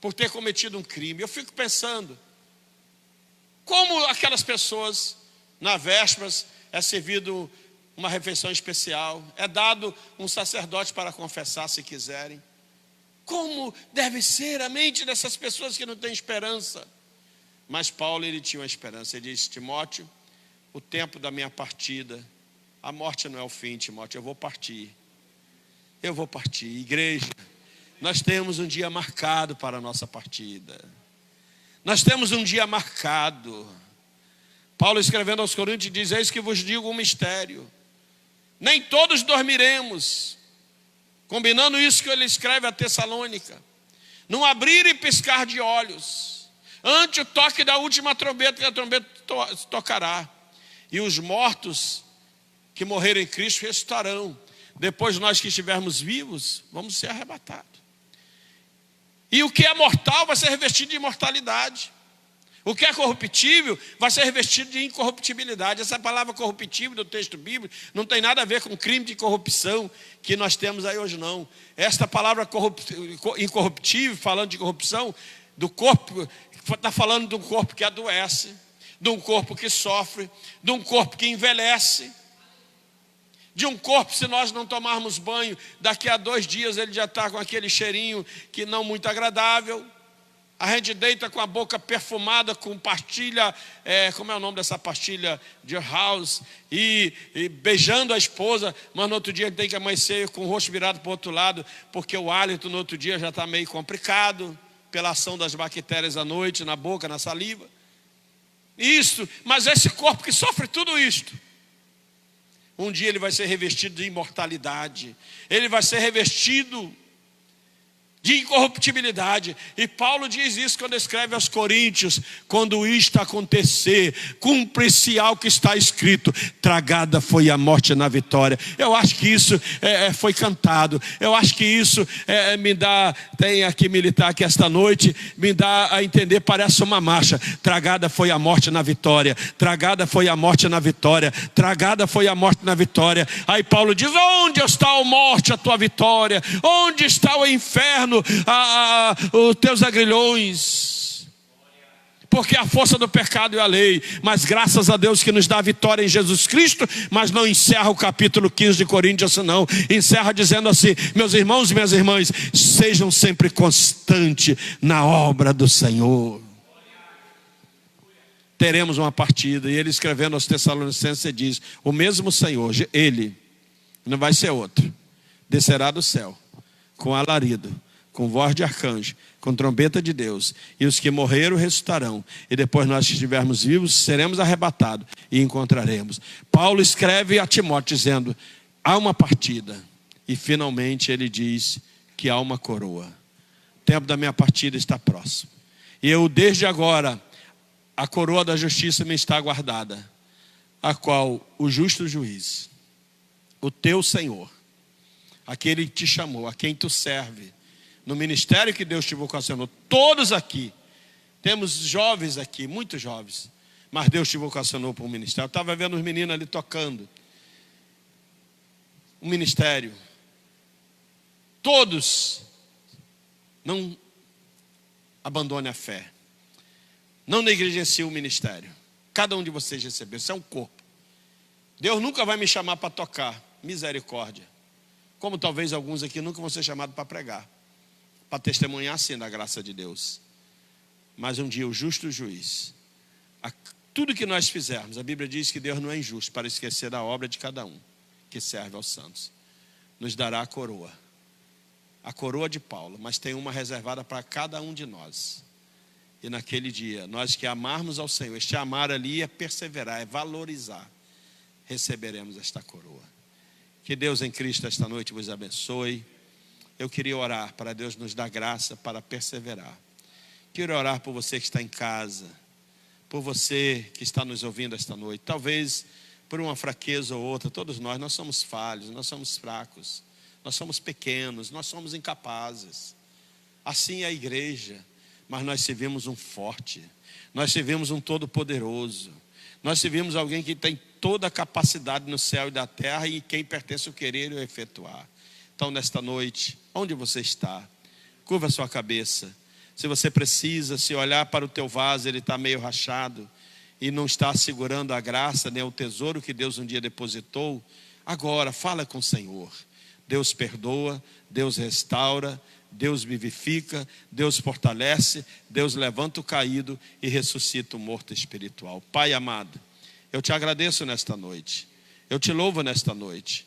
por ter cometido um crime. Eu fico pensando, como aquelas pessoas, na vésperas, é servido uma refeição especial, é dado um sacerdote para confessar se quiserem. Como deve ser a mente dessas pessoas que não têm esperança? Mas Paulo, ele tinha uma esperança. Ele disse: Timóteo, o tempo da minha partida, a morte não é o fim, Timóteo, eu vou partir. Eu vou partir. Igreja, nós temos um dia marcado para a nossa partida. Nós temos um dia marcado. Paulo, escrevendo aos Coríntios, diz: eis que vos digo um mistério. Nem todos dormiremos. Combinando isso que ele escreve a Tessalônica. Num abrir e piscar de olhos, ante o toque da última trombeta, que a trombeta tocará. E os mortos que morreram em Cristo ressuscitarão. Depois nós que estivermos vivos, vamos ser arrebatados. E o que é mortal vai ser revestido de imortalidade. O que é corruptível vai ser revestido de incorruptibilidade. Essa palavra corruptível do texto bíblico não tem nada a ver com crime de corrupção que nós temos aí hoje, não. Esta palavra incorruptível, falando de corrupção, do corpo, está falando de um corpo que adoece, de um corpo que sofre, de um corpo que envelhece, de um corpo, se nós não tomarmos banho, daqui a 2 dias ele já está com aquele cheirinho que não muito agradável. A gente deita com a boca perfumada, com pastilha, como é o nome dessa pastilha? De house, e beijando a esposa, mas no outro dia ele tem que amanhecer com o rosto virado para o outro lado, porque o hálito no outro dia já está meio complicado, pela ação das bactérias à noite, na boca, na saliva. Isso, mas esse corpo que sofre tudo isto, um dia ele vai ser revestido de imortalidade. Ele vai ser revestido de incorruptibilidade. E Paulo diz isso quando escreve aos Coríntios: quando isto acontecer, cumpre-se algo que está escrito: tragada foi a morte na vitória. Eu acho que isso foi cantado. Eu acho que isso me dá, tem aqui militar aqui esta noite, me dá a entender, parece uma marcha. Tragada foi a morte na vitória, tragada foi a morte na vitória, tragada foi a morte na vitória. Aí Paulo diz: onde está a morte, a tua vitória? Onde está o inferno, os teus agrilhões? Porque a força do pecado é a lei, mas graças a Deus que nos dá a vitória em Jesus Cristo. Mas não encerra o capítulo 15 de Coríntios assim, não. Encerra dizendo assim: meus irmãos e minhas irmãs, sejam sempre constantes na obra do Senhor. Teremos uma partida. E ele, escrevendo aos Tessalonicenses, diz: o mesmo Senhor, ele, não vai ser outro, descerá do céu com alarido, com voz de arcanjo, com trombeta de Deus, e os que morreram ressuscitarão, e depois nós que estivermos vivos seremos arrebatados e encontraremos. Paulo escreve a Timóteo dizendo: há uma partida. E finalmente ele diz que há uma coroa. O tempo da minha partida está próximo, e eu desde agora, a coroa da justiça me está guardada, a qual o justo juiz, o teu Senhor, aquele que te chamou, a quem tu serve, no ministério que Deus te vocacionou. Todos aqui, temos jovens aqui, muitos jovens, mas Deus te vocacionou para um ministério. Eu estava vendo os meninos ali tocando um ministério. Todos, não abandone a fé, não negligencie o ministério. Cada um de vocês recebeu, isso é um corpo. Deus nunca vai me chamar para tocar, misericórdia. Como talvez alguns aqui nunca vão ser chamados para pregar, para testemunhar sim da graça de Deus. Mas um dia o justo juiz, tudo que nós fizermos, a Bíblia diz que Deus não é injusto para esquecer da obra de cada um que serve aos santos. Nos dará a coroa de Paulo, mas tem uma reservada para cada um de nós. E naquele dia, nós que amarmos ao Senhor, este amar ali é perseverar, é valorizar, receberemos esta coroa. Que Deus em Cristo esta noite vos abençoe. Eu queria orar para Deus nos dar graça para perseverar. Quero orar por você que está em casa, por você que está nos ouvindo esta noite. Talvez por uma fraqueza ou outra, todos nós somos falhos, nós somos fracos, nós somos pequenos, nós somos incapazes. Assim é a igreja, mas nós servimos um forte, nós servimos um todo-poderoso, nós servimos alguém que tem toda a capacidade no céu e da terra, e quem pertence o querer e o efetuar. Então nesta noite, onde você está, curva a sua cabeça. Se você precisa, se olhar para o teu vaso, ele está meio rachado e não está segurando a graça, nem o tesouro que Deus um dia depositou, agora fala com o Senhor. Deus perdoa, Deus restaura, Deus vivifica, Deus fortalece, Deus levanta o caído e ressuscita o morto espiritual. Pai amado, eu te agradeço nesta noite, eu te louvo nesta noite,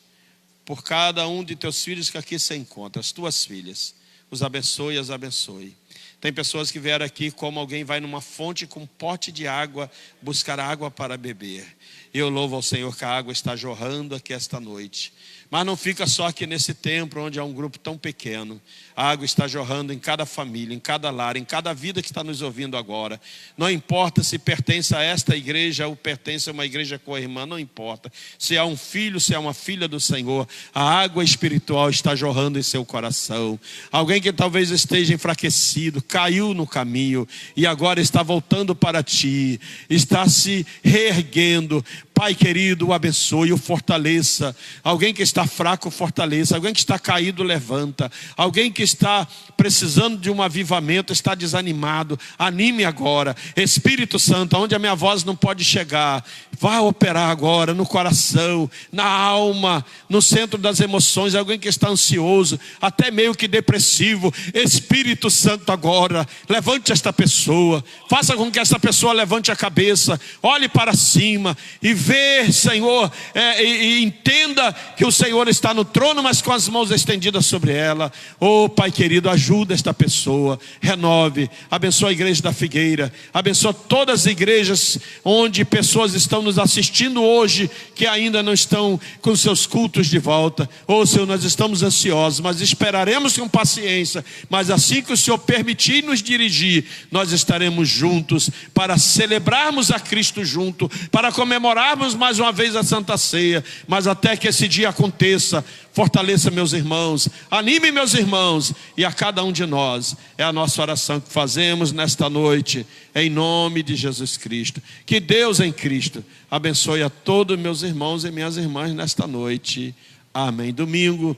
por cada um de teus filhos que aqui se encontra, as tuas filhas, os abençoe e as abençoe. Tem pessoas que vieram aqui como alguém vai numa fonte com um pote de água, buscar água para beber. Eu louvo ao Senhor que a água está jorrando aqui esta noite. Mas não fica só aqui nesse templo onde há um grupo tão pequeno. A água está jorrando em cada família, em cada lar, em cada vida que está nos ouvindo agora. Não importa se pertence a esta igreja ou pertence a uma igreja co-irmã, não importa. Se há um filho, se há uma filha do Senhor, a água espiritual está jorrando em seu coração. Alguém que talvez esteja enfraquecido, caiu no caminho e agora está voltando para ti, está se reerguendo. Pai querido, o abençoe, o fortaleça. Alguém que está fraco, fortaleça. Alguém que está caído, levanta. Alguém que está precisando de um avivamento, está desanimado, anime agora. Espírito Santo, onde a minha voz não pode chegar, vai operar agora no coração, na alma, no centro das emoções. Alguém que está ansioso, até meio que depressivo, Espírito Santo agora, levante esta pessoa, faça com que esta pessoa levante a cabeça, olhe para cima e vê, Senhor, e entenda que o Senhor está no trono, mas com as mãos estendidas sobre ela. Oh Pai querido, ajuda esta pessoa, renove, abençoa a igreja da Figueira, abençoa todas as igrejas onde pessoas estão nos assistindo hoje, que ainda não estão com seus cultos de volta. Senhor, nós estamos ansiosos, mas esperaremos com paciência. Mas assim que o Senhor permitir nos dirigir, nós estaremos juntos para celebrarmos a Cristo junto, para comemorarmos mais uma vez a Santa Ceia. Mas até que esse dia aconteça, fortaleça meus irmãos, anime meus irmãos e a cada um de nós. É a nossa oração que fazemos nesta noite, em nome de Jesus Cristo. Que Deus em Cristo abençoe a todos meus irmãos e minhas irmãs nesta noite. Amém. Domingo,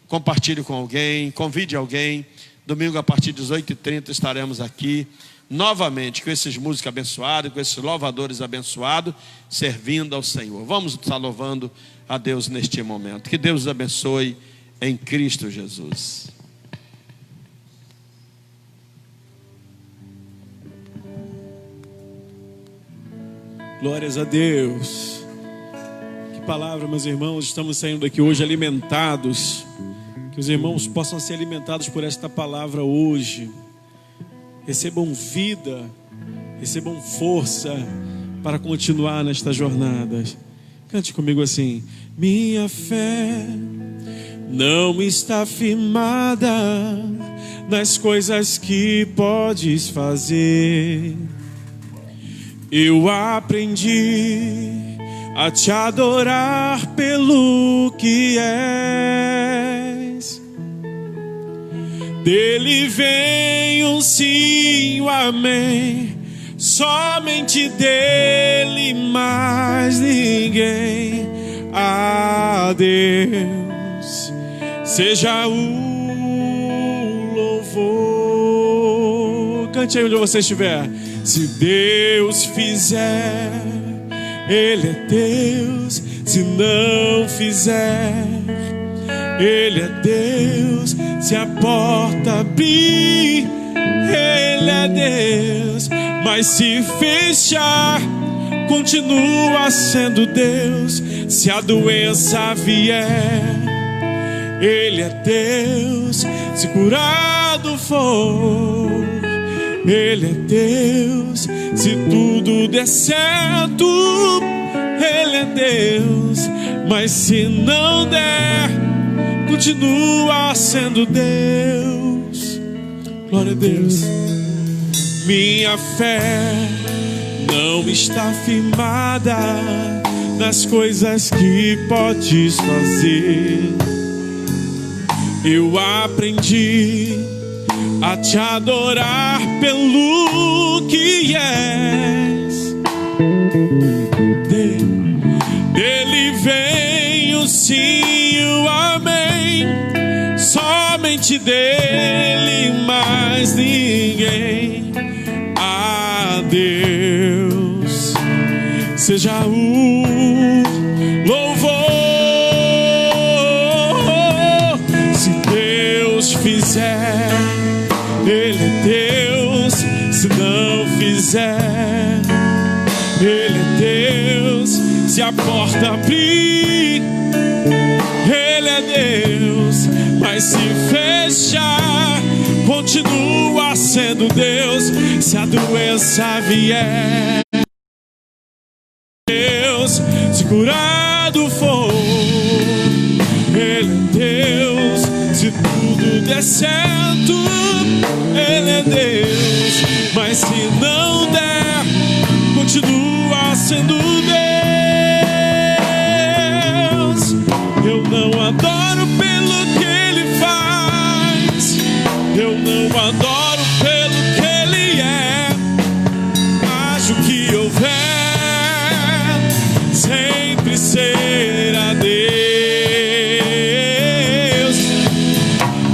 compartilhe com alguém, convide alguém. Domingo a partir das 8h30 estaremos aqui novamente com esses músicos abençoados, com esses louvadores abençoados, servindo ao Senhor. Vamos estar louvando a Deus neste momento. Que Deus os abençoe em Cristo Jesus. Glórias a Deus. Que palavra, meus irmãos. Estamos saindo daqui hoje alimentados. Que os irmãos possam ser alimentados por esta palavra hoje. Recebam vida, recebam força para continuar nesta jornada. Cante comigo assim: minha fé não está firmada nas coisas que podes fazer. Eu aprendi a te adorar pelo que és. Dele vem um sim, um amém. Somente dele, mais ninguém. A Deus seja o louvor. Cante aí onde você estiver. Se Deus fizer, Ele é Deus. Se não fizer, Ele é Deus. Se a porta abrir, Ele é Deus. Mas se fechar, continua sendo Deus. Se a doença vier, Ele é Deus. Se curado for, Ele é Deus. Se tudo der certo, Ele é Deus. Mas se não der, continua sendo Deus. Glória a Deus. Minha fé não está firmada nas coisas que podes fazer. Eu aprendi a te adorar pelo que és. Dele vem o sim e o amém. Somente dele, mais ninguém. A Deus seja o louvor. Se Deus fizer, Ele é Deus. Se não fizer, Ele é Deus. Se a porta abrir, Ele é Deus. Mas se fechar, continua sendo Deus. Se a doença vier, Deus. Se curado for, Ele é Deus. Se tudo der certo, Ele é Deus. Mas se não der, continua sendo Deus. Eu não adoro pelo que Ele faz. Eu não adoro pelo que Ele é. Acho que houver, sempre será Deus.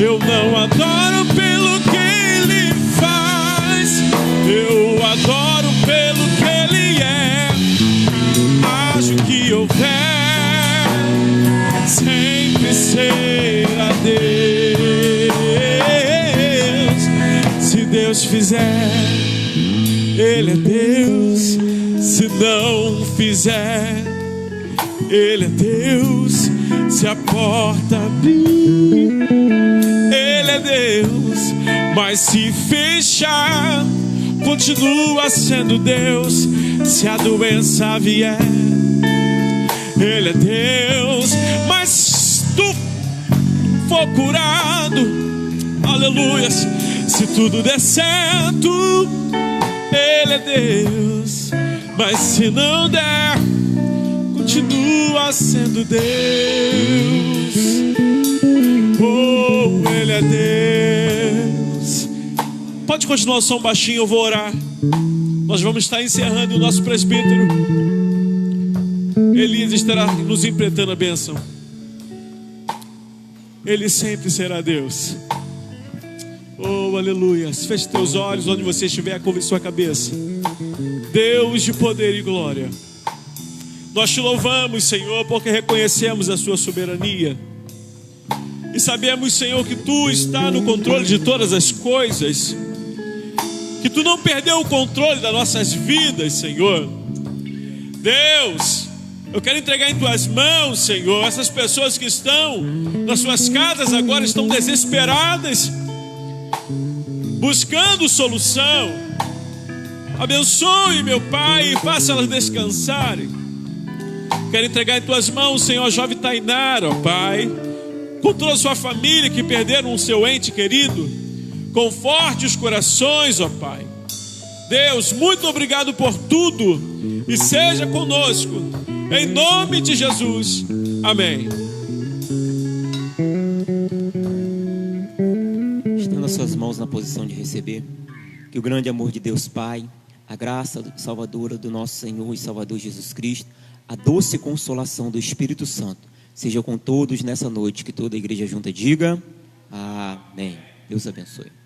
Eu não adoro pelo que Ele faz. Eu adoro pelo que Ele é. Acho que houver, sempre será Deus. Se Deus fizer, Ele é Deus. Se não fizer, Ele é Deus. Se a porta abrir, Ele é Deus. Mas se fechar, continua sendo Deus. Se a doença vier, Ele é Deus. Mas se tu for curado, aleluia, se tudo der certo, Ele é Deus. Mas se não der, continua sendo Deus. Oh, Ele é Deus. Pode continuar o som baixinho, eu vou orar. Nós vamos estar encerrando. O nosso presbítero Elias estará nos emprestando a bênção. Ele sempre será Deus. Oh, aleluia. Feche teus olhos onde você estiver, curve sua cabeça. Deus de poder e glória, nós te louvamos, Senhor, porque reconhecemos a sua soberania e sabemos, Senhor, que tu está no controle de todas as coisas, que tu não perdeu o controle das nossas vidas, Senhor. Deus, eu quero entregar em tuas mãos, Senhor, essas pessoas que estão nas suas casas agora, estão desesperadas, buscando solução. Abençoe, meu Pai, e faça elas descansarem. Quero entregar em tuas mãos, Senhor, a jovem Tainara, ó Pai, com toda a sua família que perderam o seu ente querido. Conforte os corações, ó Pai. Deus, muito obrigado por tudo e seja conosco, em nome de Jesus, amém. Estenda suas mãos na posição de receber. Que o grande amor de Deus Pai, a graça salvadora do nosso Senhor e Salvador Jesus Cristo, a doce consolação do Espírito Santo seja com todos nessa noite. Que toda a igreja junta diga amém. Deus abençoe.